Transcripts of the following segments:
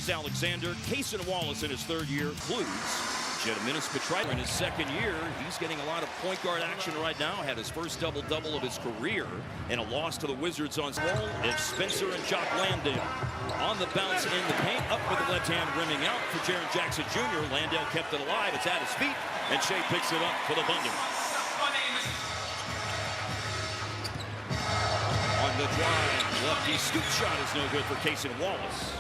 Gilgeous-Alexander, Cason Wallace in his third year, Blues. Gediminas Petraitis in his second year. He's getting a lot of point guard action right now. Had his first double-double of his career in a loss to the Wizards on roll. It's Spencer and Jock Landale. On the bounce in the paint, up with the left hand, rimming out for Jaren Jackson Jr. Landale kept it alive. It's at his feet, and Shea picks it up for the Thunder. On the drive, lefty scoop shot is no good for Cason Wallace.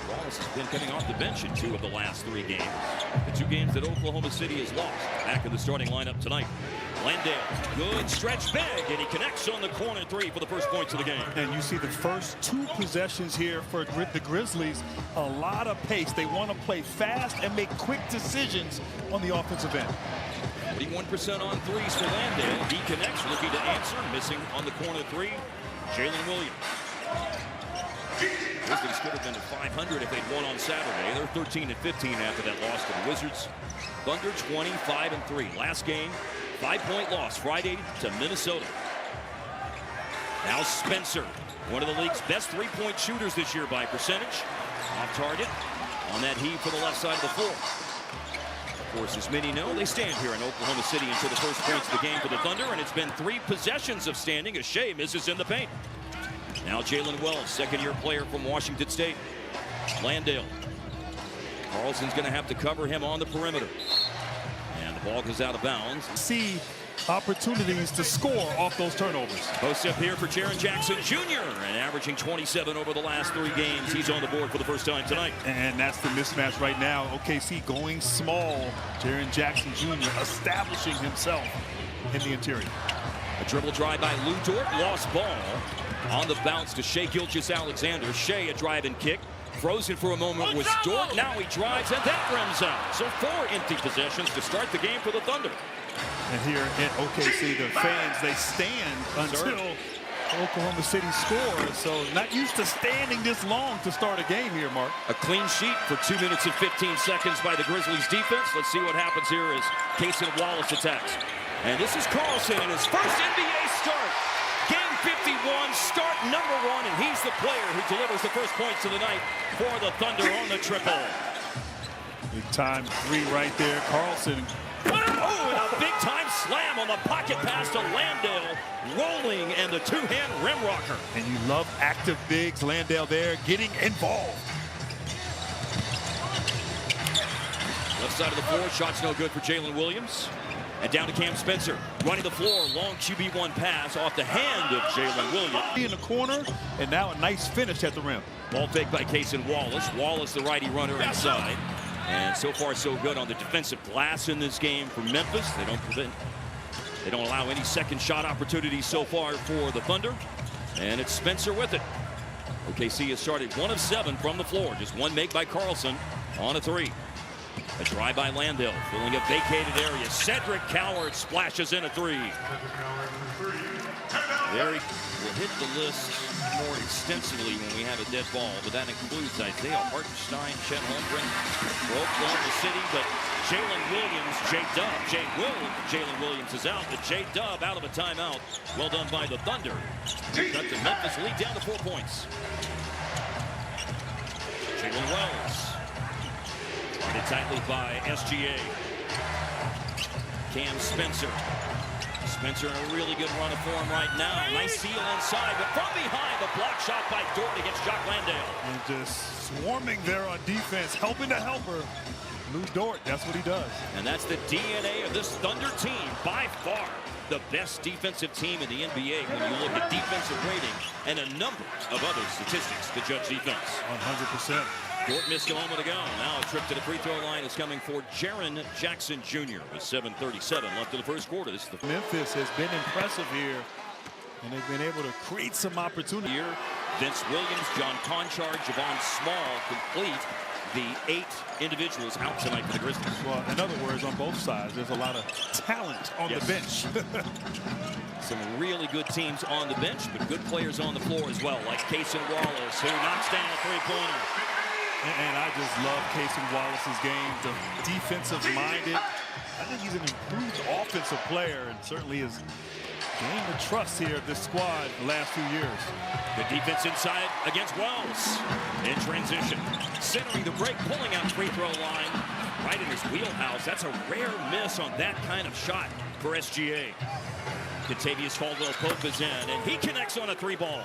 Wallace has been coming off the bench in 2 of the last 3 games. The 2 games that Oklahoma City has lost. Back in the starting lineup tonight. Landale, good stretch big, and he connects on the corner 3 for the first points of the game. And you see the first 2 possessions here for the Grizzlies. A lot of pace. They want to play fast and make quick decisions on the offensive end. 41% on threes for Landale. He connects, looking to answer, missing on the corner 3. Jalen Williams. Grizzlies could have been at 500 if they'd won on Saturday. They're 13-15 after that loss to the Wizards. Thunder 25-3. Last game, 5-point loss Friday to Minnesota. Now Spencer, one of the league's best 3-point shooters this year by percentage. Off target on that heave for the left side of the floor. Of course, as many know, they stand here in Oklahoma City until the first points of the game for the Thunder, and it's been 3 possessions of standing as Shea misses in the paint. Now Jalen Wells, second-year player from Washington State. Landale. Carlson's going to have to cover him on the perimeter. And the ball goes out of bounds. See opportunities to score off those turnovers. Post up here for Jaren Jackson Jr. and averaging 27 over the last 3 games. He's on the board for the first time tonight. And that's the mismatch right now. OKC going small. Jaren Jackson Jr. establishing himself in the interior. A dribble drive by Lou Dort, lost ball. On the bounce to Shea Gilgeous-Alexander. Shea a drive and kick. Frozen for a moment was Dort. Now he drives and that rims out. So 4 empty possessions to start the game for the Thunder. And here at OKC, the fans, they stand until Oklahoma City scores. So not used to standing this long to start a game here, Mark. A clean sheet for 2 minutes and 15 seconds by the Grizzlies defense. Let's see what happens here as Cason Wallace attacks. And this is Carlson in his first NBA start. Game 51, start number 1, and he's the player who delivers the first points of the night for the Thunder on the triple. Big time 3 right there. Carlson. Oh, and a big-time slam on the pocket pass to Landale. Rolling and the 2-hand rim rocker. And you love active bigs. Landale there getting involved. Left side of the floor, shot's no good for Jalen Williams. And down to Cam Spencer, running the floor, long QB1 pass off the hand of Jalen Williams. In the corner, and now a nice finish at the rim. Ball fake by Cason Wallace. Wallace, the righty runner inside. And so far, so good on the defensive glass in this game for Memphis. They don't allow any second shot opportunities so far for the Thunder. And it's Spencer with it. OKC has started 1 of 7 from the floor. Just 1 make by Carlson on a 3. A drive by Landale, filling a vacated area. Cedric Coward splashes in a 3. There he will hit the list more extensively when we have a dead ball, but that includes Isaiah Hartenstein, Chet Holmgren for Oklahoma City, but Jalen Williams, Jalen Williams is out, but J-Dub out of a timeout. Well done by the Thunder. Cut the Memphis lead down to 4 points. Jalen Wells. Guarded tightly by SGA. Cam Spencer. Spencer in a really good run of form right now. Nice seal inside, but from behind, a block shot by Dort against Jock Landale. And just swarming there on defense, helping the helper. Lou Dort, that's what he does. And that's the DNA of this Thunder team. By far, the best defensive team in the NBA when you look at defensive rating and a number of other statistics to judge defense. 100%. Dort missed a moment ago. Now a trip to the free throw line is coming for Jaren Jackson Jr. with 7:37 left in the first quarter. This is the Memphis has been impressive here, and they've been able to create some opportunity. Here, Vince Williams, John Conchar, Javon Small complete the 8 individuals out tonight for the Grizzlies. Well, in other words, on both sides, there's a lot of talent on the bench. Some really good teams on the bench, but good players on the floor as well, like Cason Wallace, who knocks down a 3-pointer. And I just love Cason Wallace's game, the defensive-minded. I think he's an improved offensive player, and certainly is gained the trust here of this squad the last 2 years. Good defense inside against Wells. In transition. Centering the break, pulling out free throw line. Right in his wheelhouse. That's a rare miss on that kind of shot for SGA. Kentavious Caldwell-Pope is in, and he connects on a 3-ball.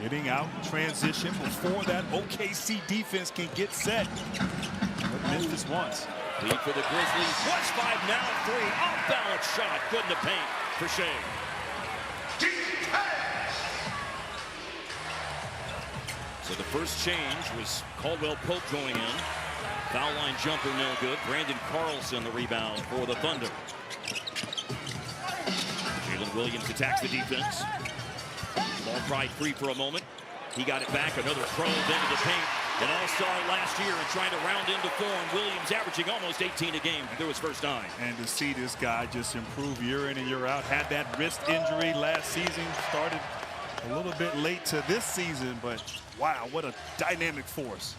Getting out in transition before that OKC defense can get set. What Memphis wants. Lead for the Grizzlies. Plus 5 now, 3. Off-balance shot. Good in the paint for Shea. So the first change was Caldwell-Pope going in. Foul line jumper no good. Brandon Carlson the rebound for the Thunder. Jalen Williams attacks the defense. Ball pried free for a moment. He got it back. Another probe into the paint. An all-star last year and trying to round into form. Williams averaging almost 18 a game through his first 9. And to see this guy just improve year in and year out. Had that wrist injury last season. Started a little bit late to this season, but wow, what a dynamic force.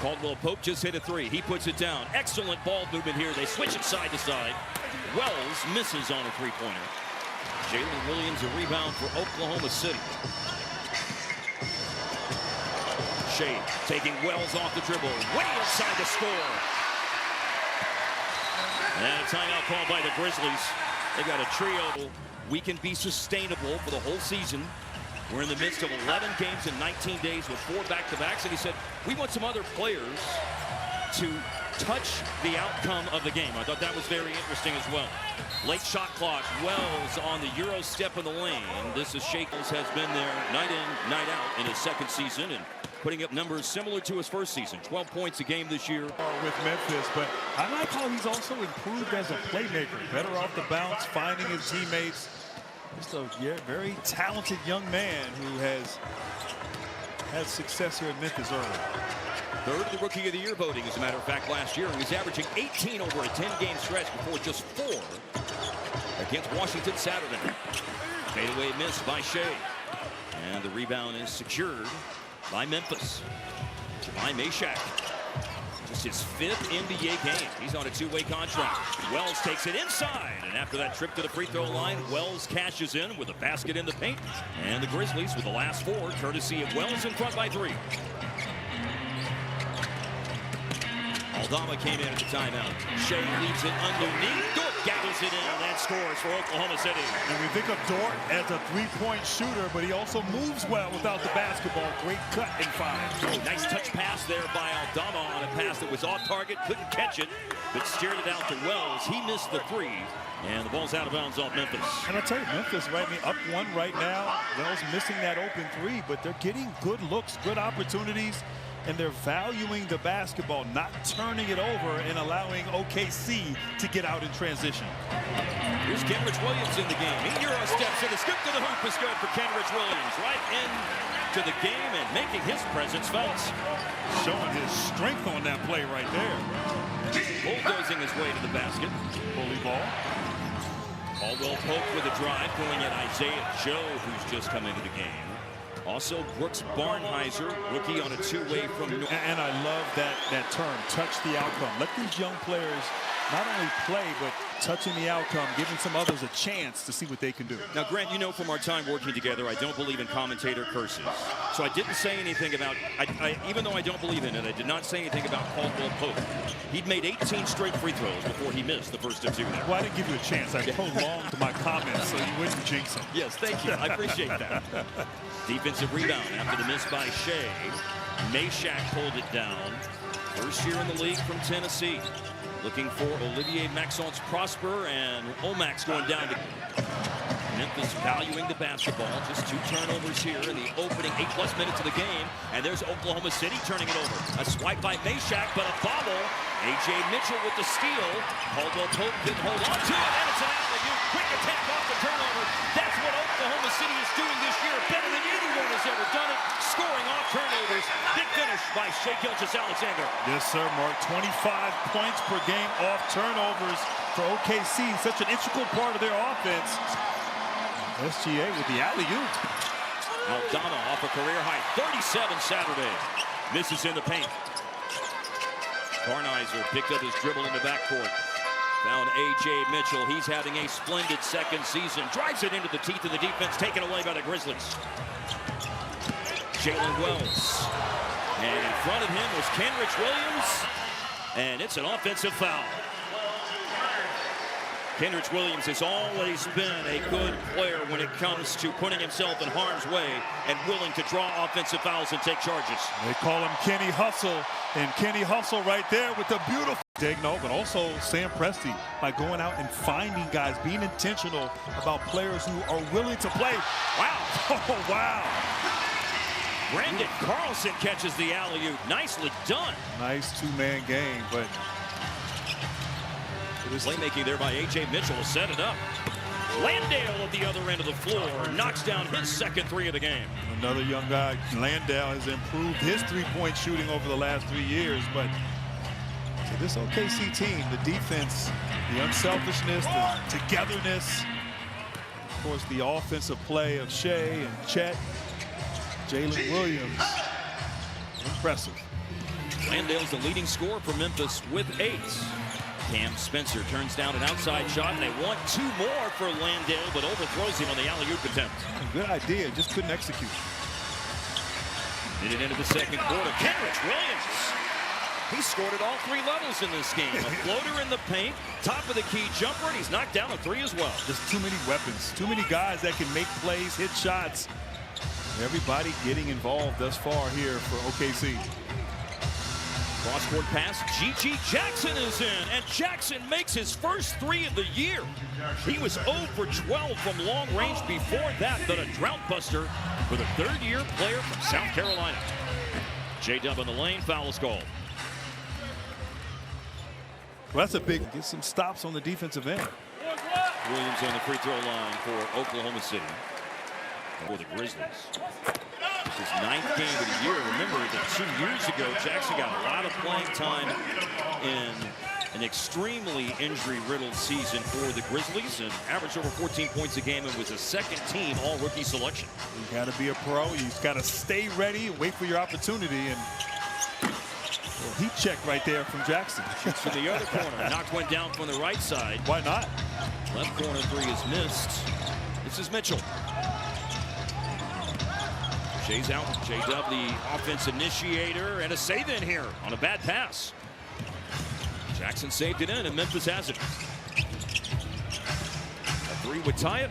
Caldwell-Pope just hit a 3. He puts it down. Excellent ball movement here. They switch it side to side. Wells misses on a 3-pointer. Jalen Williams a rebound for Oklahoma City. Shea taking Wells off the dribble. Way inside to score. And a timeout called by the Grizzlies. They got a trio. We can be sustainable for the whole season. We're in the midst of 11 games in 19 days with 4 back-to-backs. And he said, we want some other players to touch the outcome of the game. I thought that was very interesting as well. Late shot clock. Wells on the Euro step in the lane. This is Shakles has been there night in, night out in his second season and putting up numbers similar to his first season. 12 points a game this year. With Memphis, but I like how he's also improved as a playmaker. Better off the bounce, finding his teammates. Just a very talented young man who has had success here in Memphis early. Third of the Rookie of the Year voting, as a matter of fact, last year. He was averaging 18 over a 10-game stretch before just 4 against Washington Saturday. Fadeaway miss by Shea. And the rebound is secured by Memphis. By Meshack. Just his 5th NBA game. He's on a 2-way contract. Wells takes it inside. And after that trip to the free throw line, Wells cashes in with a basket in the paint. And the Grizzlies with the last 4, courtesy of Wells in front by 3. Aldama came in at the timeout. Shea leaves it underneath. Dort gathers it in and scores for Oklahoma City. And we think of Dort as a 3-point shooter, but he also moves well without the basketball. Great cut in 5. Oh, nice touch pass there by Aldama on a pass that was off target. Couldn't catch it, but steered it out to Wells. He missed the 3, and the ball's out of bounds off Memphis. And I tell you, Memphis up 1 right now. Wells missing that open 3, but they're getting good looks, good opportunities. And they're valuing the basketball, not turning it over and allowing OKC to get out in transition. Here's Kenrich Williams in the game. He Euro steps in. The skip to the hoop is good for Kenrich Williams. Right into the game and making his presence felt. Showing his strength on that play right there. Bulldozing his way to the basket. Bully ball. Caldwell-Pope with a drive, going at Isaiah Joe, who's just come into the game. Also, Brooks Barnhizer, rookie on a 2-way from North. And I love that term, touch the outcome. Let these young players not only play, but touching the outcome, giving some others a chance to see what they can do. Now, Grant, you know from our time working together, I don't believe in commentator curses. So I didn't say anything about, even though I don't believe in it, I did not say anything about Caldwell-Pope. He'd made 18 straight free throws before he missed the first of 2. Well, I didn't give you a chance. I prolonged my comments so you wouldn't jinx him. Yes, thank you. I appreciate that. Defensive rebound after the miss by Shea. Meshack pulled it down. First year in the league from Tennessee. Looking for Olivier Maxence Prosper, and Omax going down to Memphis valuing the basketball. Just 2 turnovers here in the opening 8+ minutes of the game. And there's Oklahoma City turning it over. A swipe by Meshack, but a bobble. A.J. Mitchell with the steal. Caldwell-Pope didn't hold on to it, and it's an alley-oop. Quick attack off the turnover. That's what Oklahoma City is doing this year, better than anyone has ever done it. Scoring off turnovers. Big finish by Shea Gilgeous-Alexander. Yes, sir, Mark. 25 points per game off turnovers for OKC. Such an integral part of their offense. SGA with the alley-oop. Aldama off a career high 37 Saturday. Misses in the paint. Barnhizer picked up his dribble in the backcourt. Found A.J. Mitchell. He's having a splendid second season. Drives it into the teeth of the defense, taken away by the Grizzlies. Jalen Wells. And in front of him was Kenrich Williams. And it's an offensive foul. Kenrich Williams has always been a good player when it comes to putting himself in harm's way and willing to draw offensive fouls and take charges. They call him Kenny Hustle, and Kenny Hustle right there with the beautiful Digno, but also Sam Presti by going out and finding guys, being intentional about players who are willing to play. Wow. Oh, wow. Brandon Carlson catches the alley-oop. Nicely done. Nice two-man game, but playmaking there by A.J. Mitchell to set it up. Landale at the other end of the floor knocks down his second three of the game. Another young guy. Landale has improved his three-point shooting over the last 3 years, but to this OKC team, the defense, the unselfishness, the togetherness, of course, the offensive play of Shea and Chet, Jalen Williams, impressive. Landale's the leading scorer for Memphis with 8. Cam Spencer turns down an outside shot, and they want 2 more for Landale, but overthrows him on the alley-oop attempt. Good idea, just couldn't execute. Did it into the second quarter. Kenrich Williams. He scored at all 3 levels in this game. A floater in the paint, top of the key jumper, and he's knocked down a 3 as well. Just too many weapons, too many guys that can make plays, hit shots. Everybody getting involved thus far here for OKC. Cross-court pass, G.G. Jackson is in, and Jackson makes his first 3 of the year. He was 0 for 12 from long range before that, but a drought buster for the 3rd-year player from South Carolina. J-Dub in the lane, foul is called. Well, that's a big, get some stops on the defensive end. Williams on the free throw line for Oklahoma City. For the Grizzlies. His 9th game of the year. Remember that 2 years ago, Jackson got a lot of playing time in an extremely injury-riddled season for the Grizzlies and averaged over 14 points a game and was a second-team all-rookie selection. You got to be a pro. You've got to stay ready, wait for your opportunity, and heat check right there from Jackson. Shoots from the other corner. Knocked one down from the right side. Why not? Left corner 3 is missed. This is Mitchell. Shay's out. J-Dub, the offense initiator, and a save in here on a bad pass. Jackson saved it in, and Memphis has it. A 3 would tie it.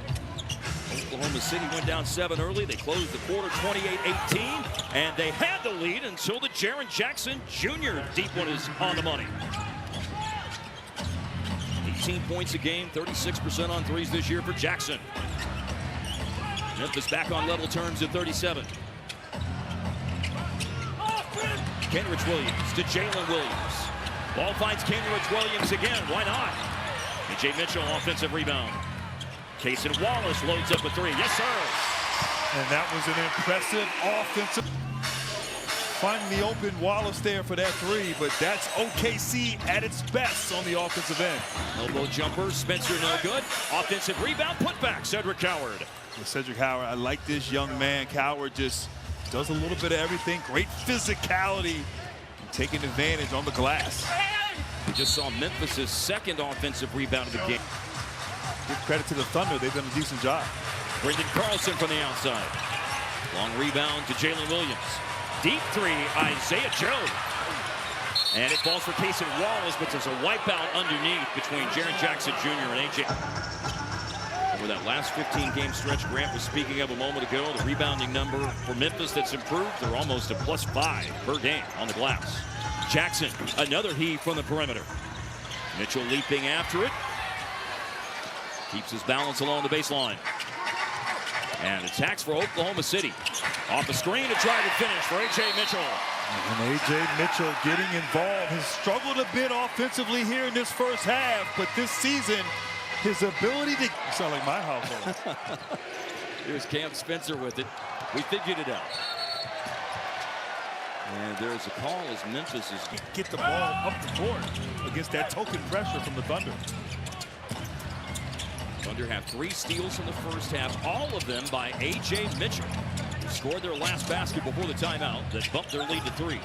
Oklahoma City went down 7 early. They closed the quarter 28-18, and they had the lead until the Jaren Jackson Jr. deep one is on the money. 18 points a game, 36% on threes this year for Jackson. Memphis back on level terms at 37. Kenrich Williams to Jalen Williams. Ball finds Kenrich Williams again. Why not? A.J. Mitchell offensive rebound. Cason Wallace loads up a 3. Yes, sir. And that was an impressive offensive. Finding the open Wallace there for that 3, but that's OKC at its best on the offensive end. Elbow jumper, Spencer no good. Offensive rebound, put back, Cedric Coward. Cedric Howard, I like this young man. Coward just does a little bit of everything. Great physicality, taking advantage on the glass. We just saw Memphis' 2nd offensive rebound of the game. Give credit to the Thunder. They've done a decent job. Brandon Carlson from the outside. Long rebound to Jalen Williams. Deep 3, Isaiah Joe. And it falls for Cason Wallace, but there's a wipeout underneath between Jaren Jackson Jr. and A.J. Over that last 15-game stretch Grant was speaking of a moment ago, the rebounding number for Memphis that's improved. They're almost a +5 per game on the glass. Jackson, another heave from the perimeter. Mitchell leaping after it. Keeps his balance along the baseline. And attacks for Oklahoma City. Off the screen to try to finish for A.J. Mitchell. And A.J. Mitchell getting involved. Has struggled a bit offensively here in this first half, but this season, his ability to sound like my household. Here's Cam Spencer with it. We figured it out. And there's a call as Memphis is get the ball up the court against that token pressure from the Thunder. Thunder have 3 steals in the first half, all of them by A.J. Mitchell, who scored their last basket before the timeout that bumped their lead to 3.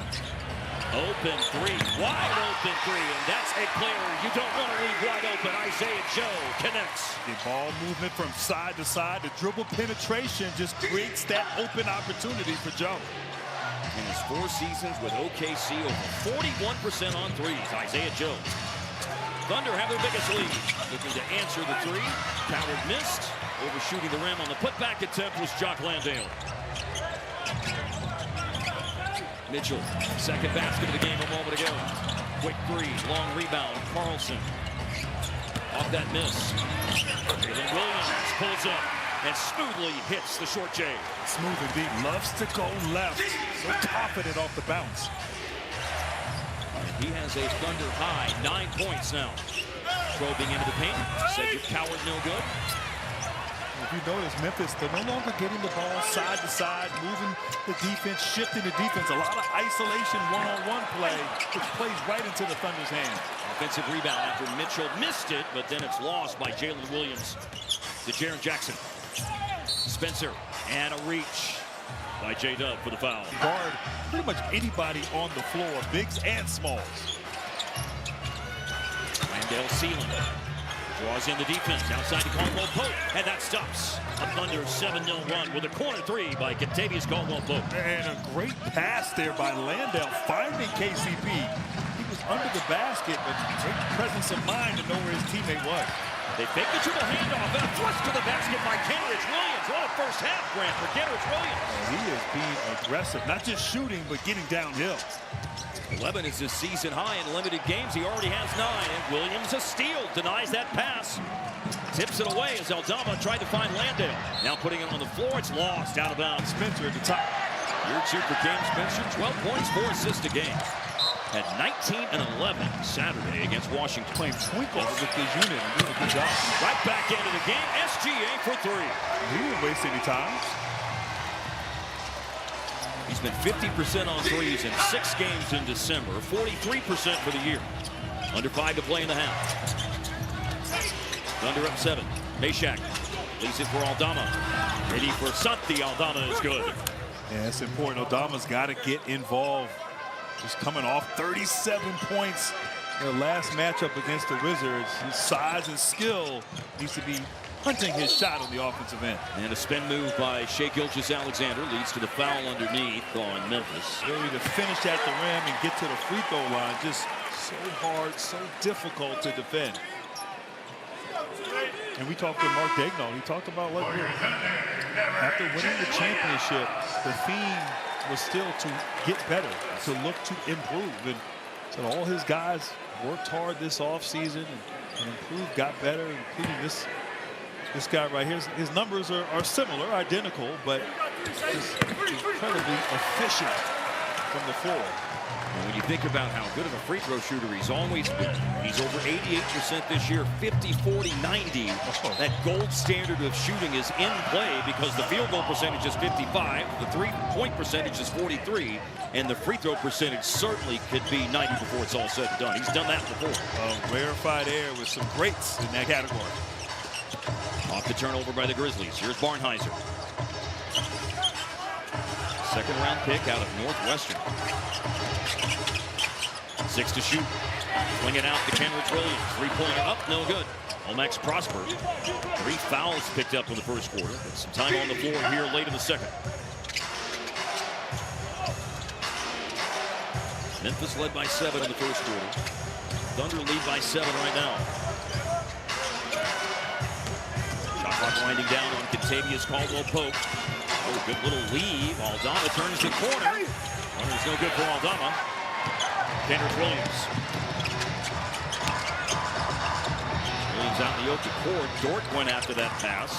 Open three, wide open three, and that's a player you don't want to leave wide open. Isaiah Joe connects. The ball movement from side to side, the dribble penetration just creates that open opportunity for Joe. In his 4 seasons with OKC, over 41% on threes. Isaiah Joe. Thunder have their biggest lead. Looking to answer the three. Coward missed. Overshooting the rim on the putback attempt was Jock Landale. Mitchell, second basket of the game a moment ago. Quick three, long rebound, Carlson. Off that miss. Jalen Williams pulls up and smoothly hits the short J. Smooth indeed, loves to go left. So confident off the bounce. He has a Thunder high 9 points now. Probing into the paint. Cedric Coward no good. If you notice, Memphis, they're no longer getting the ball side to side, moving the defense, shifting the defense. A lot of isolation one-on-one play, which plays right into the Thunder's hands. Offensive rebound after Mitchell missed it, but then it's lost by Jalen Williams to Jaren Jackson. Spencer, and a reach by J-Dub for the foul. Guard pretty much anybody on the floor, bigs and smalls. Landale Sealand draws in the defense outside to Caldwell Pope, and that stops a Thunder 7-0 run with a corner three by Kentavious Caldwell Pope. And a great pass there by Landale, finding KCP. He was under the basket, but great presence of mind to know where his teammate was. They fake the dribble handoff and a thrust to the basket by Kenrich Williams. What a first half, Grant, for Kenrich Williams. He is being aggressive, not just shooting, but getting downhill. 11 is his season high in limited games. He already has 9, and Williams a steal, denies that pass. Tips it away as Aldama tried to find Landale. Now putting it on the floor, it's lost, out of bounds. Spencer at the top. Year 2 for Cam Spencer, 12 points, 4 assists a game. Had 19 and 11 Saturday against Washington. Playing point guard with his unit and doing a good job. Right back into the game, SGA for 3. He didn't waste any time. He's been 50% on threes in 6 games in December, 43% for the year. Under 5 to play in the half. Thunder up 7. Meshack leaves it for Aldama. Ready for Santi. Aldama is good. Yeah, it's important. Aldama's got to get involved. Just coming off 37 points in the last matchup against the Wizards. His size and skill needs to be hunting his shot on the offensive end. And a spin move by Shai Gilgeous-Alexander leads to the foul underneath on Memphis. Ability to finish at the rim and get to the free throw line. Just so hard, so difficult to defend. And we talked to Mark Daigneault. He talked about after winning the championship, the theme was still to get better, to look to improve. And so all his guys worked hard this offseason and improved, got better, including this guy right here. His numbers are similar, identical, but just incredibly efficient from the floor. And when you think about how good of a free throw shooter he's always been, he's over 88% this year, 50, 40, 90. That gold standard of shooting is in play because the field goal percentage is 55, the three-point percentage is 43, and the free throw percentage certainly could be 90 before it's all said and done. He's done that before. Rarefied air with some greats in that category. Off the turnover by the Grizzlies. Here's Barnheiser. Second round pick out of Northwestern. 6 to shoot. Swing it out to Kenrich Williams. Three-pointer up, no good. Omax Prosper. 3 fouls picked up in the first quarter. But some time on the floor here late in the second. Memphis led by 7 in the first quarter. Thunder lead by 7 right now. Shot clock winding down on Kentavious Caldwell Pope. Oh, good little leave. Aldama turns the corner. Runner's no good for Aldama. Kenrich Williams. Williams out in the open court. Dort went after that pass.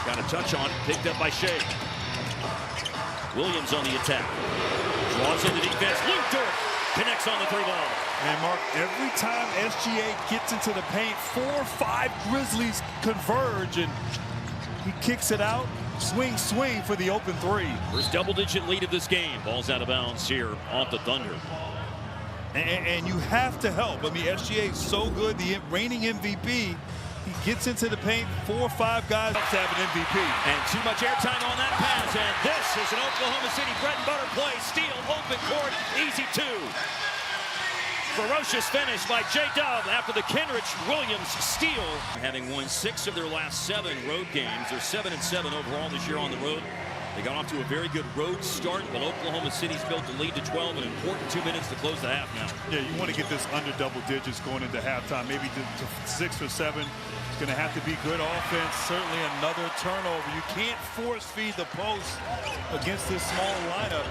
Got a touch on it. Picked up by Shai. Williams on the attack. Draws in the defense. Luke Dort connects on the 3-ball. And Mark, every time SGA gets into the paint, 4 or 5 Grizzlies converge, and he kicks it out. Swing, swing for the open 3. First double-digit lead of this game. Ball's out of bounds here off the Thunder. And you have to help. I mean, SGA is so good, the reigning MVP. He gets into the paint, 4 or 5 guys to have an MVP. And too much airtime on that pass. And this is an Oklahoma City bread and butter play. Steal, open court, easy 2. ferocious finish by J-Dub after the Kenrich-Williams steal. Having won 6 of their last 7 road games, they're 7-7 overall this year on the road. They got off to a very good road start, but Oklahoma City's built the lead to 12, an important 2 minutes to close the half now. Yeah, you want to get this under double digits going into halftime, maybe to 6 or 7. It's going to have to be good offense, certainly another turnover. You can't force feed the post against this small lineup.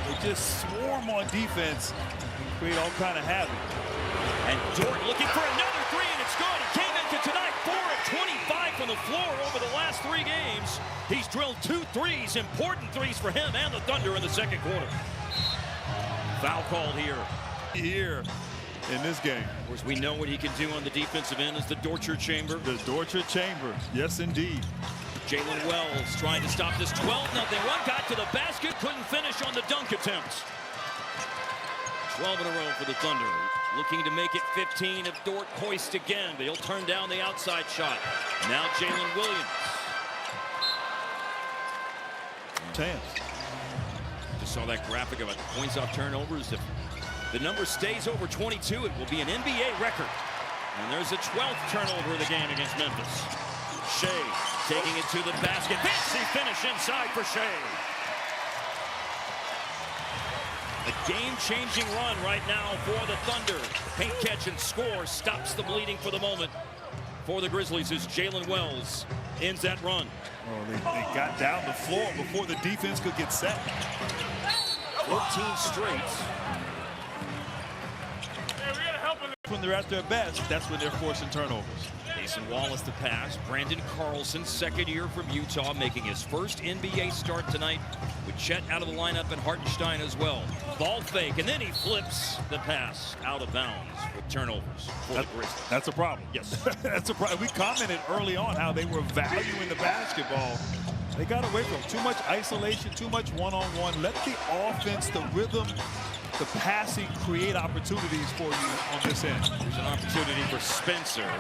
They just swarm on defense and create all kind of havoc. And Dort looking for another 3, and it's good. He came into tonight 4 of 25 from the floor over the last 3 games. He's drilled 2 threes, important threes for him and the Thunder in the second quarter. Foul called Here in this game. Of course, we know what he can do on the defensive end is the Dorcher chamber. The Dorcher chamber, yes indeed. Jalen Wells trying to stop this 12-0 run, got to the basket, couldn't finish on the dunk attempts. 12 in a row for the Thunder. Looking to make it 15 if Dort hoists again, but he'll turn down the outside shot. Now Jalen Williams. Just saw that graphic about points off turnovers. If the number stays over 22, it will be an NBA record. And there's a 12th turnover of the game against Memphis. Shea taking it to the basket. Fancy finish inside for Shea. A game-changing run right now for the Thunder. Paint, catch, and score stops the bleeding for the moment for the Grizzlies as Jalen Wells ends that run. Oh, they got down the floor before the defense could get set. 14 straight. When they're at their best, that's when they're forcing turnovers. Mason Wallace the pass. Brandon Carlson, second year from Utah, making his first NBA start tonight with Chet out of the lineup and Hartenstein as well. Ball fake, and then he flips the pass out of bounds with turnovers for the Grizzlies. That's a problem. Yes. That's a problem. We commented early on how they were valuing the basketball. They got away from too much isolation, too much one-on-one. Let the offense, the rhythm, the passing create opportunities for you on this end. There's an opportunity for Spencer.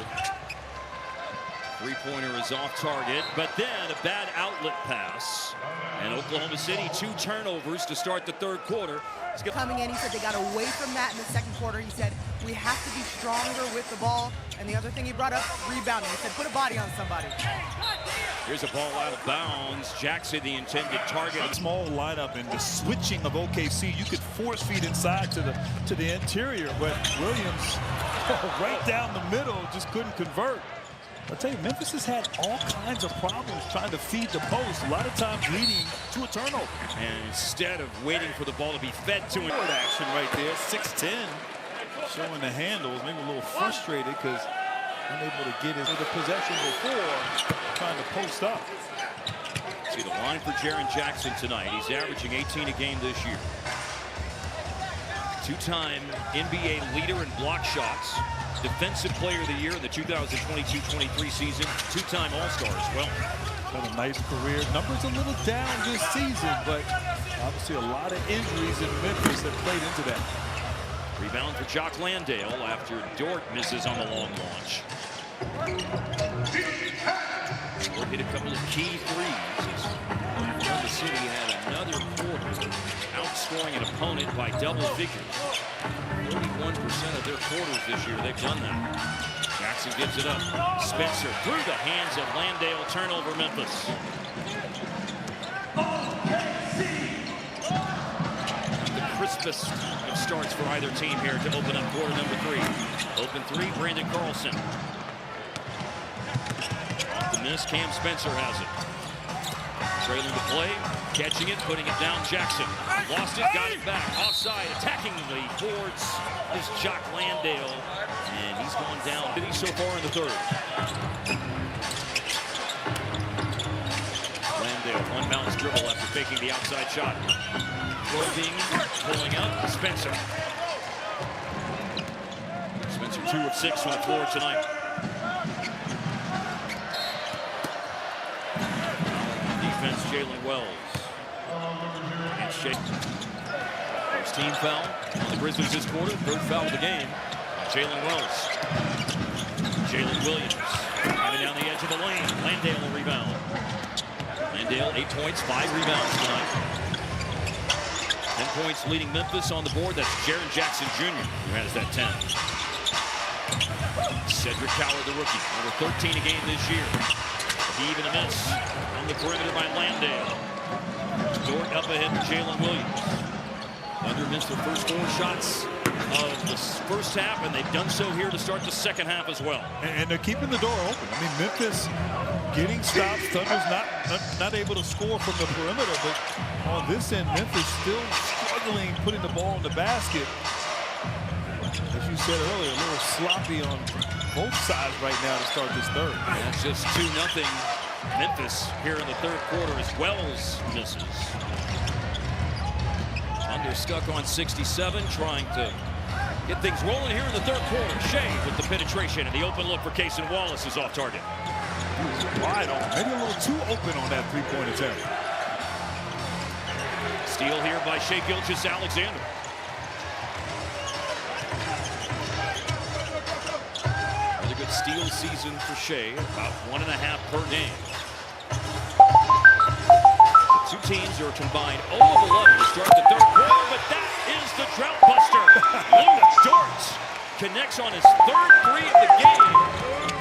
Three-pointer is off target, but then a bad outlet pass. And Oklahoma City, 2 turnovers to start the third quarter. Coming in, he said they got away from that in the second quarter. He said, we have to be stronger with the ball. And the other thing he brought up, rebounding. He said, put a body on somebody. Here's a ball out of bounds. Jackson, the intended target. Small lineup and the switching of OKC, you could force feed inside to the interior, but Williams right down the middle just couldn't convert. I'll tell you, Memphis has had all kinds of problems trying to feed the post, a lot of times leading to a turnover. And instead of waiting for the ball to be fed to him. Forward action right there, 6'10", showing the handles, maybe a little frustrated because unable to get into the possession before trying to post up. See the line for Jaren Jackson tonight. He's averaging 18 a game this year. 2-time NBA leader in block shots. Defensive Player of the Year in the 2022-23 season. 2-time All-Star as well. Had a nice career. Numbers a little down this season, but obviously a lot of injuries in Memphis that played into that. Rebound for Jock Landale after Dort misses on the long launch. Dort hit a couple of key threes. Oklahoma City had another quarter outscoring an opponent by double figures. 41% of their quarters this year, they've done that. Jackson gives it up. Spencer through the hands of Landale. Turnover, Memphis. The crispest of starts for either team here to open up quarter number 3. Open 3, Brandon Carlson. Off the miss, Cam Spencer has it. Trailing the play, catching it, putting it down, Jackson. Lost it, got it back, offside, attackingly towards this Jock Landale. And he's gone down so far in the third. Landale, one-bounce dribble after faking the outside shot. Probing, pulling up, Spencer. Spencer 2 of 6 from the floor tonight. Defense, Jalen Wells. And Shea. First team foul on the Grizzlies this quarter. Third foul of the game. Jalen Wells. Jalen Williams. Coming down the edge of the lane. Landale will rebound. Landale, 8 points, 5 rebounds tonight. And points leading Memphis on the board. That's Jaren Jackson Jr. who has that 10. Cedric Coward, the rookie, number 13 a game this year. Even a miss on the perimeter by Landale. Dort up ahead for Jalen Williams. Thunder missed their first 4 shots of the first half, and they've done so here to start the second half as well. And they're keeping the door open. I mean, Memphis getting stops. Thunder's not able to score from the perimeter, but on this end, Memphis still struggling putting the ball in the basket. As you said earlier, a little sloppy on both sides right now to start this third. And it's just 2-0 Memphis here in the third quarter as Wells misses. Thunder stuck on 67, trying to get things rolling here in the third quarter. Shea with the penetration, and the open look for Cason Wallace is off target. He was wide open, maybe a little too open on that three-point attempt. Steal here by Shea Gilgeous-Alexander. Another good steal season for Shea, about 1.5 per game. The two teams are combined 0 of 11 to start the third quarter, but that is the drought buster. Lou Dort connects on his third 3 of the game.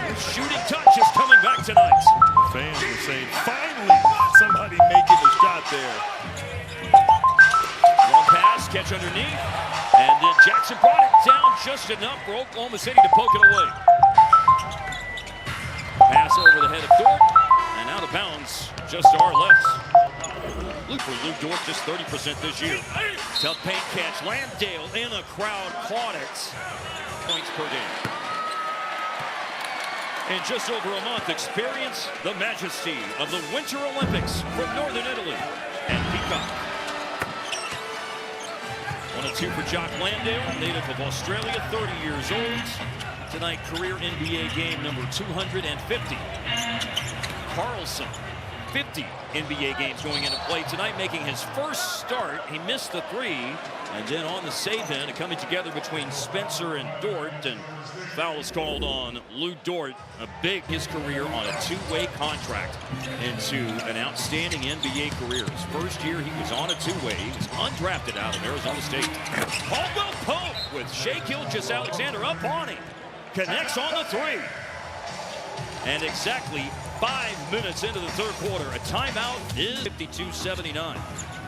His shooting touch is coming back tonight. Fans are saying, finally, somebody making a shot there. Long pass, catch underneath, and then Jackson brought it down just enough for Oklahoma City to poke it away. Pass over the head of Dort, and out of bounds, just to our left. Look for Lou Dort, just 30% this year. Tough paint catch. Landale in the crowd caught it. Points per game. In just over a month, experience the majesty of the Winter Olympics from Northern Italy and Peacock. 1 and 2 for Jock Landale, native of Australia, 30 years old. Tonight, career NBA game number 250. Carlson, 50 NBA games going into play tonight, making his first start. He missed the 3, and then on the save in, coming together between Spencer and Dort, and foul is called on Lou Dort. His career on a 2-way contract into an outstanding NBA career. His first year he was on a 2-way. He was undrafted out of Arizona State. Caldwell Pope with Shea Gilgeous-Alexander up on him. Connects on the 3. And exactly 5 minutes into the third quarter, a timeout is 52-79.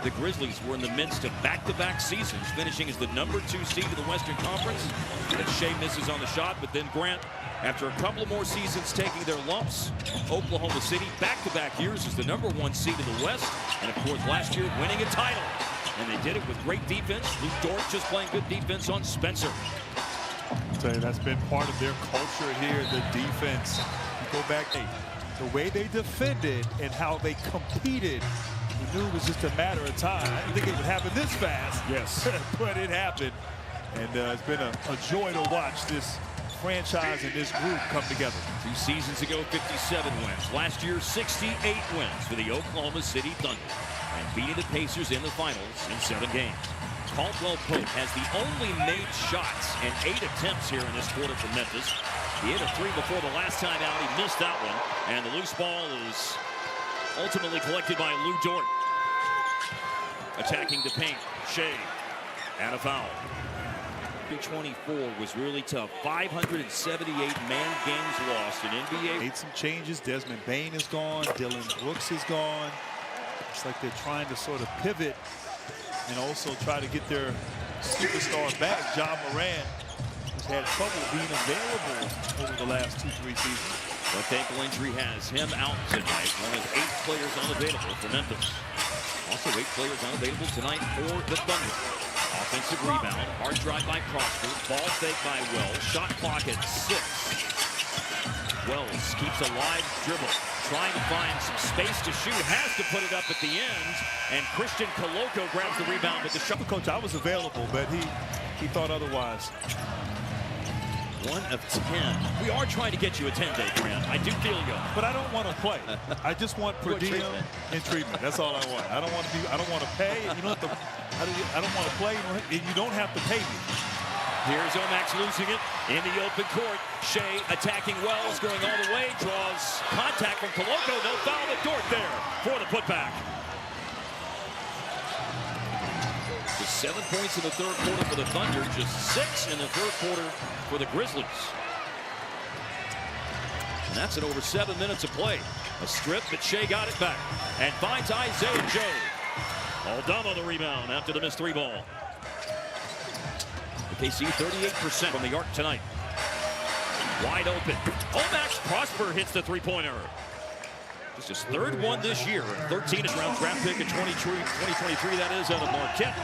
The Grizzlies were in the midst of back-to-back seasons, finishing as the number 2 seed in the Western Conference. And Shea misses on the shot, but then Grant, after a couple of more seasons taking their lumps, Oklahoma City back-to-back years as the number 1 seed in the West, and of course last year winning a title. And they did it with great defense. Lou Dort just playing good defense on Spencer. I'll tell you, that's been part of their culture here, the defense. You go back, the way they defended and how they competed, we knew it was just a matter of time. I didn't think it would happen this fast. Yes. But it happened. And it's been a joy to watch this franchise and this group come together. 2 seasons ago, 57 wins. Last year, 68 wins for the Oklahoma City Thunder, and beating the Pacers in the finals in 7 games. Caldwell Pope has the only made shots and 8 attempts here in this quarter for Memphis. He hit a 3 before the last time out. He missed that one, and the loose ball is ultimately collected by Lou Dort. Attacking the paint, Shea, and a foul. 24 was really tough. 578 man games lost in NBA. Made some changes. Desmond Bane is gone. Dylan Brooks is gone. It's like they're trying to sort of pivot and also try to get their superstar back. Ja Morant has had trouble being available over the last 2-3 seasons. Left ankle injury has him out tonight. One of 8 players unavailable for Memphis. Also 8 players unavailable tonight for the Thunder. Offensive rebound, hard drive by Prosper, ball fake by Wells, shot clock at 6. Wells keeps a live dribble, trying to find some space to shoot, has to put it up at the end, and Christian Koloko grabs the rebound with the shot. Coach, I was available, but he thought otherwise. 1 of 10. We are trying to get you a 10-day grant. I do feel you. But I don't want to play. I just want per diem and treatment. That's all I want. I don't want to pay. You don't have to. I don't want to play. You don't have to pay me. Here's Omax losing it in the open court. Shea attacking Wells, going all the way, draws contact from Koloko. No foul, but Dort there for the putback. The 7 points in the third quarter for the Thunder, just 6 in the third quarter for the Grizzlies. And that's in over 7 minutes of play. A strip, but Shea got it back and finds Isaiah Joe. Aldama the rebound after the missed 3 ball. OKC 38% from the arc tonight. Wide open. Omax Prosper hits the 3-pointer. Just his 3rd one this year. 13th round draft pick in 2023. That is out of Marquette.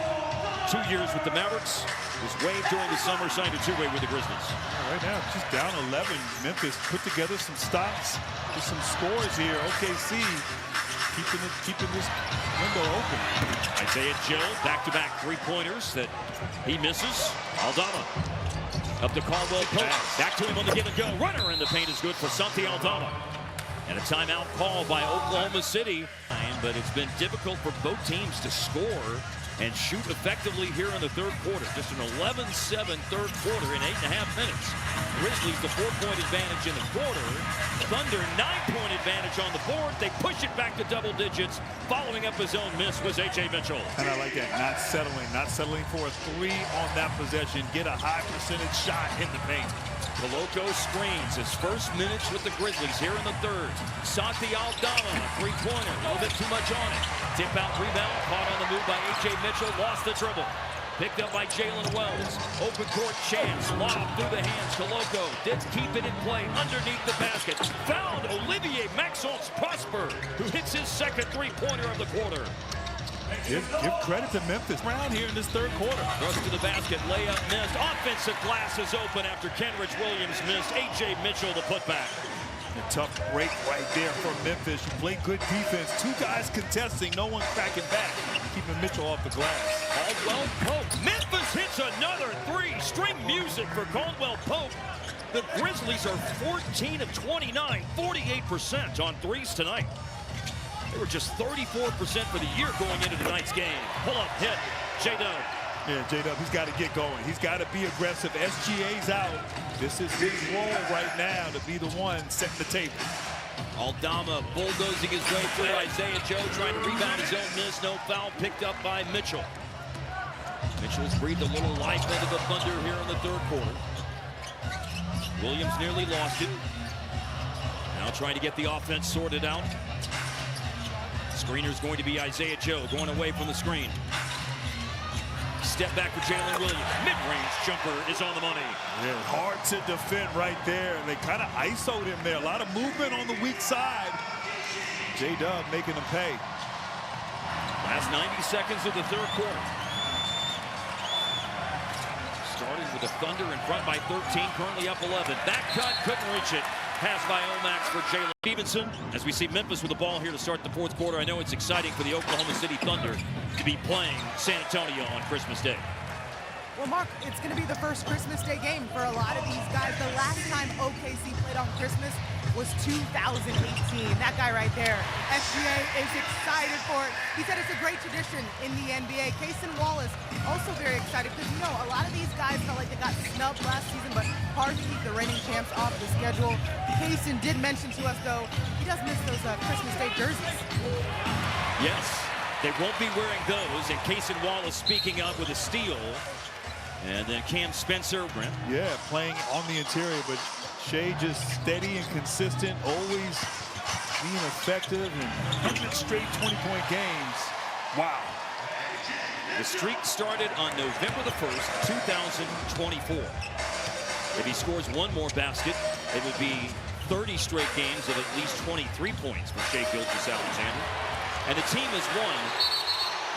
2 years with the Mavericks. Was waived during the summer. Signed a 2-way with the Grizzlies. Right now, just down 11. Memphis put together some stops with some scores here. OKC keeping this window open. Isaiah Joe, back-to-back 3-pointers that he misses. Aldama up to Caldwell Pope. Back to him on the give and go. Runner in the paint is good for Santi Aldama. And a timeout call by Oklahoma City. But it's been difficult for both teams to score and shoot effectively here in the third quarter. Just an 11-7 third quarter in 8.5 minutes. Grizzlies the 4-point advantage in the quarter. Thunder 9-point advantage on the board. They push it back to double digits. Following up his own miss was A.J. Mitchell. And I like that, not settling for a 3 on that possession. Get a high percentage shot in the paint. Koloko screens his first minutes with the Grizzlies here in the third. Santi Aldama, 3-pointer, a little bit too much on it. Tip out rebound, caught on the move by A.J. Mitchell, lost the dribble. Picked up by Jalen Wells. Open court chance, lob through the hands. Koloko did keep it in play underneath the basket. Found Olivier Maxence Prosper, who hits his second 3-pointer of the quarter. Give credit to Memphis around here in this third quarter. Thrust to the basket, layup missed. Offensive glass is open after Kenrich Williams missed. A.J. Mitchell the putback. A tough break right there for Memphis. You play good defense. 2 guys contesting, no one cracking back. Keeping Mitchell off the glass. Caldwell Pope. Memphis hits another 3. String music for Caldwell Pope. The Grizzlies are 14 of 29, 48% on threes tonight. They were just 34% for the year going into tonight's game. Pull-up hit. J-Dub. Yeah, J-Dub, he's got to get going. He's got to be aggressive. SGA's out. This is his role right now to be the one setting the table. Aldama bulldozing his way through. Isaiah Joe trying to rebound his own miss. No foul picked up by Mitchell. Mitchell's breathed a little life into the Thunder here in the third quarter. Williams nearly lost it. Now trying to get the offense sorted out. Screener's going to be Isaiah Joe going away from the screen. Step back for Jalen Williams. Mid-range jumper is on the money. Yeah, hard to defend right there. They kind of ISO'd him there. A lot of movement on the weak side. J-Dub making them pay. Last 90 seconds of the third quarter. Starting with the Thunder in front by 13, currently up 11. That cut, couldn't reach it. Pass by Omax for Jalen Stevenson. As we see Memphis with the ball here to start the fourth quarter, I know it's exciting for the Oklahoma City Thunder to be playing San Antonio on Christmas Day. Well, Mark, it's going to be the first Christmas Day game for a lot of these guys. The last time OKC played on Christmas was 2018. That guy right there, SGA, is excited for it. He said it's a great tradition in the NBA. Cason Wallace also very excited because, you know, a lot of these guys felt like they got snubbed last season, but hard to keep the reigning champs off the schedule. Cason did mention to us, though, he does miss those Christmas Day jerseys. Yes, they won't be wearing those, and Cason Wallace speaking up with a steal. And then Cam Spencer. Yeah, playing on the interior, but Shea just steady and consistent, always being effective and 100 straight 20-point games. Wow. The streak started on November the 1st, 2024. If he scores one more basket, it would be 30 straight games of at least 23 points for Shea Gilgeous-Alexander. And the team has won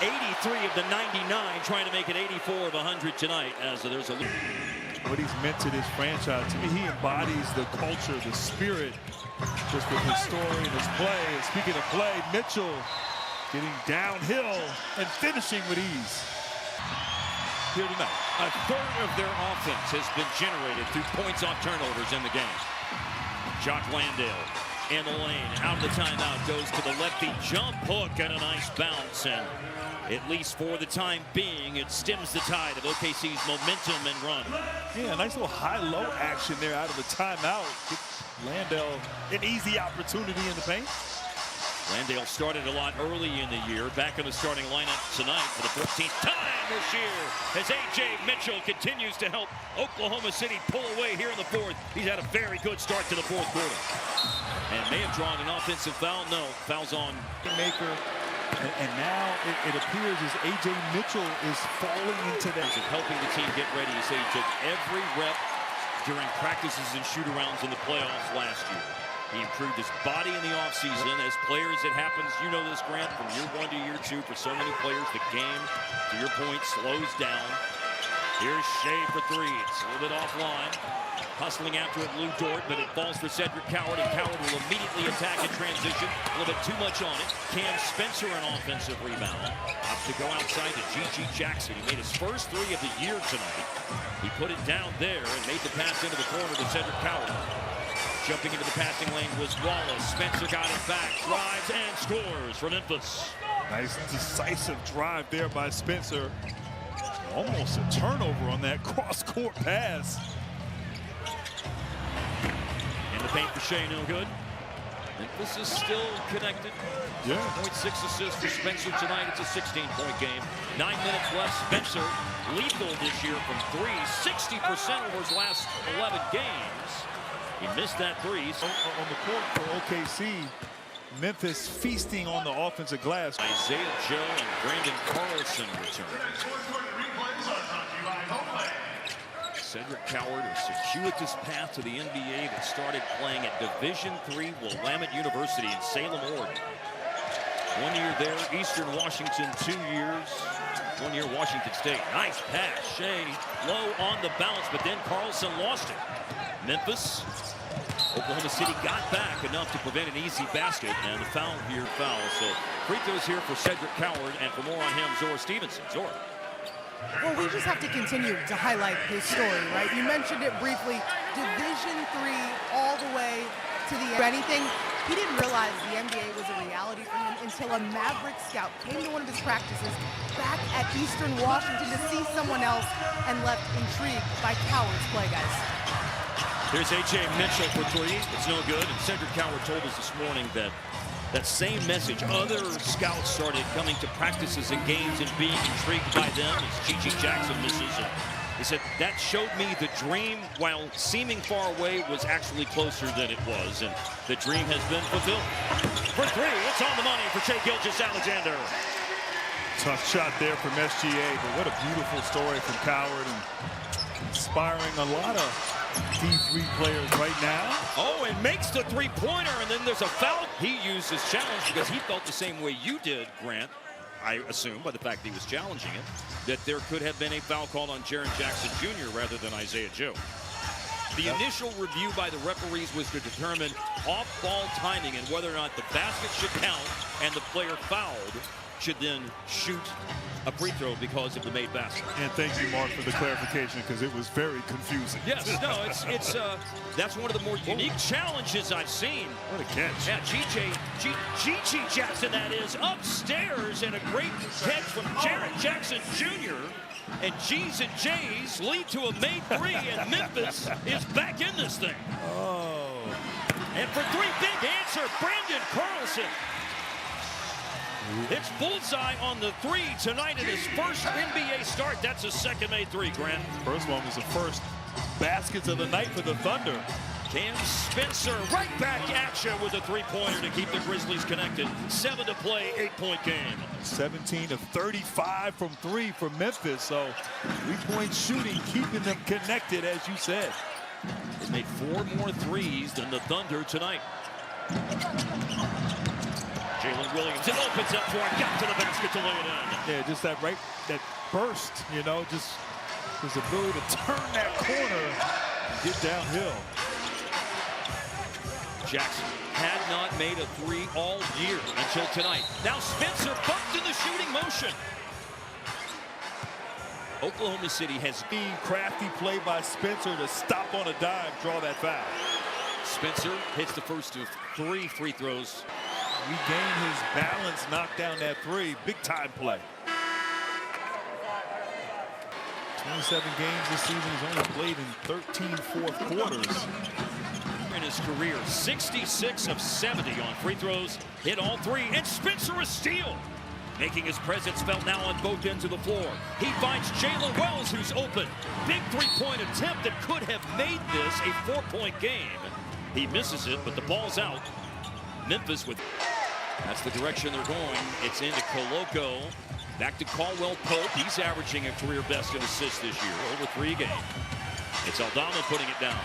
83 of the 99, trying to make it 84 of 100 tonight, as there's a little. What he's meant to this franchise, to me, he embodies the culture, the spirit, just with his story and his play. And speaking of play, Mitchell getting downhill and finishing with ease here tonight. A third of their offense has been generated through points off turnovers in the game. Jock Landale in the lane, out of the timeout, goes to the lefty jump hook and a nice bounce. And at least for the time being, it stems the tide of OKC's momentum and run. Yeah, nice little high-low action there out of the timeout. Get Landale an easy opportunity in the paint. Landale started a lot early in the year, back in the starting lineup tonight for the 14th time this year as A.J. Mitchell continues to help Oklahoma City pull away here in the fourth. He's had a very good start to the fourth quarter. And may have drawn an offensive foul. No, foul's on Maker. And now it appears as A.J. Mitchell is falling into that. Helping the team get ready. He said he took every rep during practices and shoot-arounds in the playoffs last year. He improved his body in the offseason. As players, it happens, you know this, Grant, from year 1 to year 2. For so many players, the game, to your point, slows down. Here's Shea for three. It's a little bit offline. Hustling after it, Lou Dort, but it falls for Cedric Coward, and Coward will immediately attack in transition. A little bit too much on it. Cam Spencer, an offensive rebound. Up to go outside to G.G. Jackson. He made his first three of the year tonight. He put it down there and made the pass into the corner to Cedric Coward. Jumping into the passing lane was Wallace. Spencer got it back, drives, and scores for Memphis. Nice decisive drive there by Spencer. Almost a turnover on that cross-court pass. In the paint for Shea, no good. Memphis is still connected. Yeah. 0.6 assists for Spencer tonight. It's a 16-point game. 9 minutes left. Spencer lethal this year from three. 60% over his last 11 games. He missed that three. On the court for OKC, Memphis feasting on the offensive glass. Isaiah Joe and Brandon Carlson return. Cedric Coward, a circuitous path to the NBA that started playing at Division III Willamette University in Salem, Oregon. 1 year there, Eastern Washington, 2 years. 1 year, Washington State. Nice pass. Shea low on the bounce, but then Carlson lost it. Memphis, Oklahoma City got back enough to prevent an easy basket, and the foul here, So free throws here for Cedric Coward, and for more on him, Zora Stevenson. Zora. Well, we just have to continue to highlight his story, right? You mentioned it briefly. Division III all the way to the end. Anything, he didn't realize the NBA was a reality for him until a Maverick scout came to one of his practices back at Eastern Washington to see someone else and left intrigued by Coward's play, guys. Here's A.J. Mitchell for three. It's no good. And Cedric Coward told us this morning that same message. Other scouts started coming to practices and games and being intrigued by them as G.G. Jackson misses. And he said, that showed me the dream, while seeming far away, was actually closer than it was. And the dream has been fulfilled. For three, it's on the money for Shai Gilgeous-Alexander. Tough shot there from SGA, but what a beautiful story from Coward, and inspiring a lot of D3 players right now. Oh, and makes the three-pointer, and then there's a foul. He used his challenge because he felt the same way you did, Grant. I assume, by the fact that he was challenging it, that there could have been a foul called on Jaren Jackson Jr. rather than Isaiah Joe. The initial review by the referees was to determine off-ball timing and whether or not the basket should count, and the player fouled should then shoot a free throw because of the made basket. And thank you, Mark, for the clarification, because it was very confusing. Yes, no, it's that's one of the more unique challenges I've seen. What a catch. Yeah, G.G. Jackson, that is, upstairs, and a great catch from Jaren Jackson Jr. And G's and J's lead to a made three, and Memphis is back in this thing. Oh. And for three, big answer, Brandon Carlson. It's bullseye on the three tonight in his first NBA start. That's his second made three, Grant. First one was the first baskets of the night for the Thunder. Cam Spencer right back at you with a three-pointer to keep the Grizzlies connected. 7 to play, 8-point game. 17 of 35 from three for Memphis. So three-point shooting, keeping them connected, as you said. They made 4 more threes than the Thunder tonight. Jalen Williams, it opens up for it, got to the basket to lay it in. Yeah, just that burst, you know, just his ability to turn that corner, get downhill. Jackson had not made a three all year until tonight. Now Spencer bumped in the shooting motion. Oklahoma City has the crafty play by Spencer to stop on a dime, draw that foul. Spencer hits the first of 3 free throws. Regain his balance, knock down that three. Big time play. 27 games this season. He's only played in 13 fourth quarters. In his career, 66 of 70 on free throws, hit all three, and Spencer a steal, making his presence felt now on both ends of the floor. He finds Jalen Wells, who's open. Big three-point attempt that could have made this a 4-point game. He misses it, but the ball's out. Memphis with... That's the direction they're going. It's into Koloko. Back to Caldwell Pope. He's averaging a career best in assists this year, over 3 a game. It's Aldama putting it down.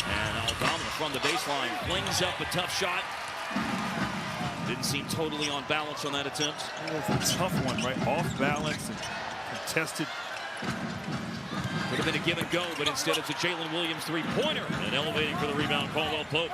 And Aldama from the baseline flings up a tough shot. Didn't seem totally on balance on that attempt. It was a tough one, right? Off balance and contested. Would have been a give and go, but instead it's a Jalen Williams three-pointer. And elevating for the rebound, Caldwell Pope.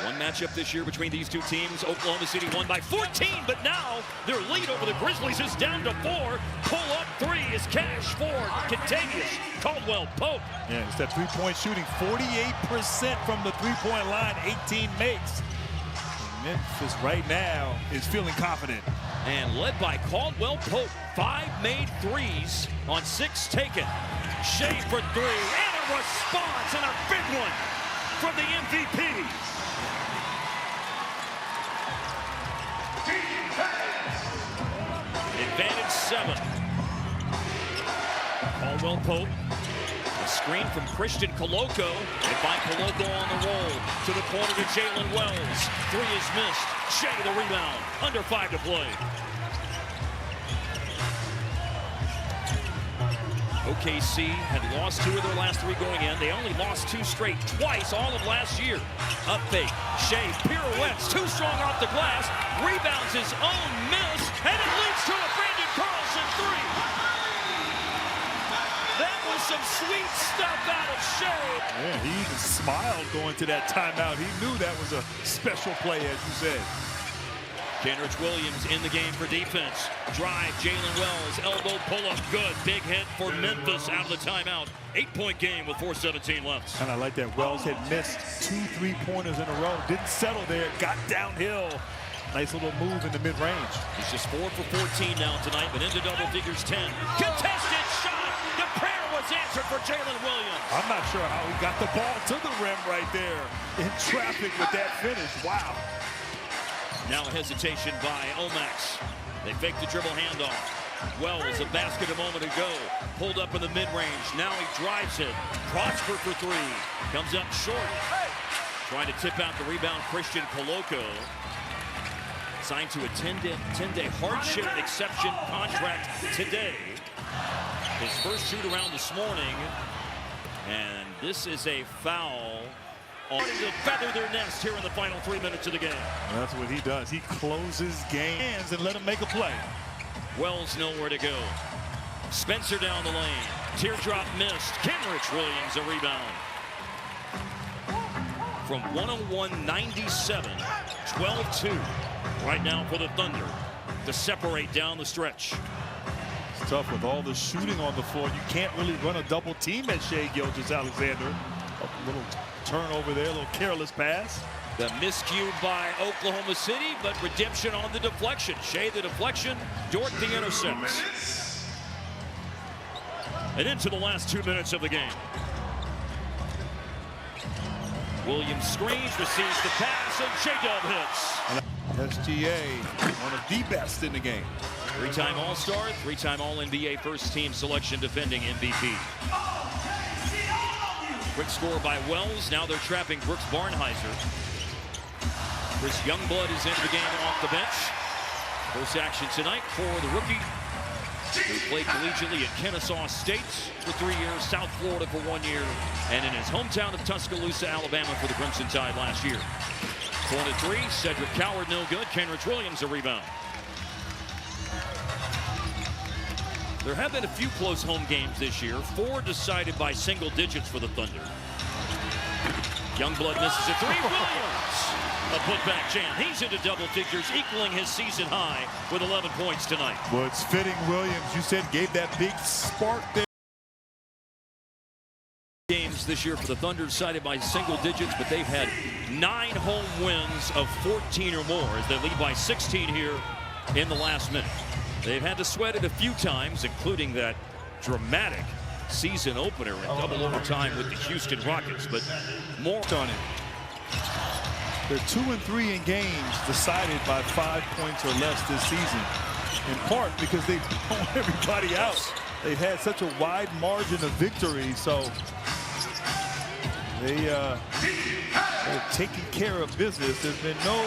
One matchup this year between these two teams. Oklahoma City won by 14, but now their lead over the Grizzlies is down to 4. Pull-up 3 is Cash for Contagious Caldwell Pope. Yeah, it's that three-point shooting. 48% from the three-point line, 18 makes. And Memphis right now is feeling confident. And led by Caldwell Pope, 5 made threes on 6 taken. Shea for 3, and a response, and a big one from the MVP. Advantage 7. Caldwell Pope. A screen from Christian Koloko. They find Koloko on the roll. To the corner to Jalen Wells. 3 is missed. Shea the rebound. Under 5 to play. OKC had lost 2 of their last 3 going in. They only lost 2 straight, twice all of last year. Up fake, Shea pirouettes, too strong off the glass, rebounds his own miss, and it leads to a Brandon Carlson 3. That was some sweet stuff out of Shea. Yeah, he even smiled going to that timeout. He knew that was a special play, as you said. Kenrich Williams in the game for defense. Drive, Jalen Wells, elbow pull-up, good. Big hit for Memphis out of the timeout. 8-point game with 4:17 left. And I like that Wells had missed 2 3-pointers in a row. Didn't settle there, got downhill. Nice little move in the mid-range. He's just 4 for 14 now tonight, but into double figures 10. Contested shot! The prayer was answered for Jalen Williams. I'm not sure how he got the ball to the rim right there in traffic with that finish. Wow. Now a hesitation by Omax. They fake the dribble handoff. Wells, a basket a moment ago. Pulled up in the mid-range. Now he drives it. Prosper for 3. Comes up short. Trying to tip out the rebound, Christian Koloko. Signed to a 10-day hardship exception contract today. His first shoot-around this morning. And this is a foul. Starting to feather their nest here in the final 3 minutes of the game. That's what he does. He closes games and let him make a play. Wells nowhere to go. Spencer down the lane. Teardrop missed. Kenrich Williams a rebound. From 101-97, 12-2. Right now for the Thunder to separate down the stretch. It's tough with all the shooting on the floor. You can't really run a double team at Shea Gilgeous-Alexander. A little turnover there, a little careless pass. The miscue by Oklahoma City, but redemption on the deflection. Shea the deflection, Dort the intercepts. And into the last 2 minutes of the game. Williams screens, receives the pass, and J-Dub hits. SGA, one of the best in the game. 3-time All-Star, 3-time All-NBA first-team selection defending MVP. Quick score by Wells. Now they're trapping Brooks Barnhizer. Chris Youngblood is into the game off the bench. First action tonight for the rookie, who played collegiately at Kennesaw State for 3 years, South Florida for 1 year, and in his hometown of Tuscaloosa, Alabama for the Crimson Tide last year. Corner 3, Cedric Coward no good. Kenrich Williams a rebound. There have been a few close home games this year. 4 decided by single digits for the Thunder. Youngblood misses a 3. Williams, a putback jam. He's into double figures, equaling his season high with 11 points tonight. Well, it's fitting Williams, you said, gave that big spark there. Games this year for the Thunder decided by single digits, but they've had 9 home wins of 14 or more as they lead by 16 here in the last minute. They've had to sweat it a few times, including that dramatic season opener in double overtime with the Houston Rockets, but more on it. They're 2-3 in games decided by 5 points or less this season, in part because they've blown everybody out. They've had such a wide margin of victory, so they're taking care of business. There's been no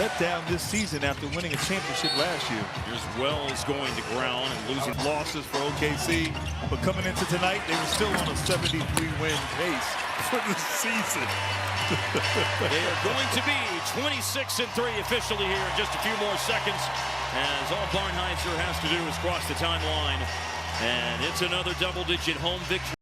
letdown this season after winning a championship last year. Here's Wells going to ground and losing. Losses for OKC, but coming into tonight, they were still on a 73-win pace for the season. They are going to be 26-3 officially here in just a few more seconds, as all Barnheiser has to do is cross the timeline, and it's another double-digit home victory.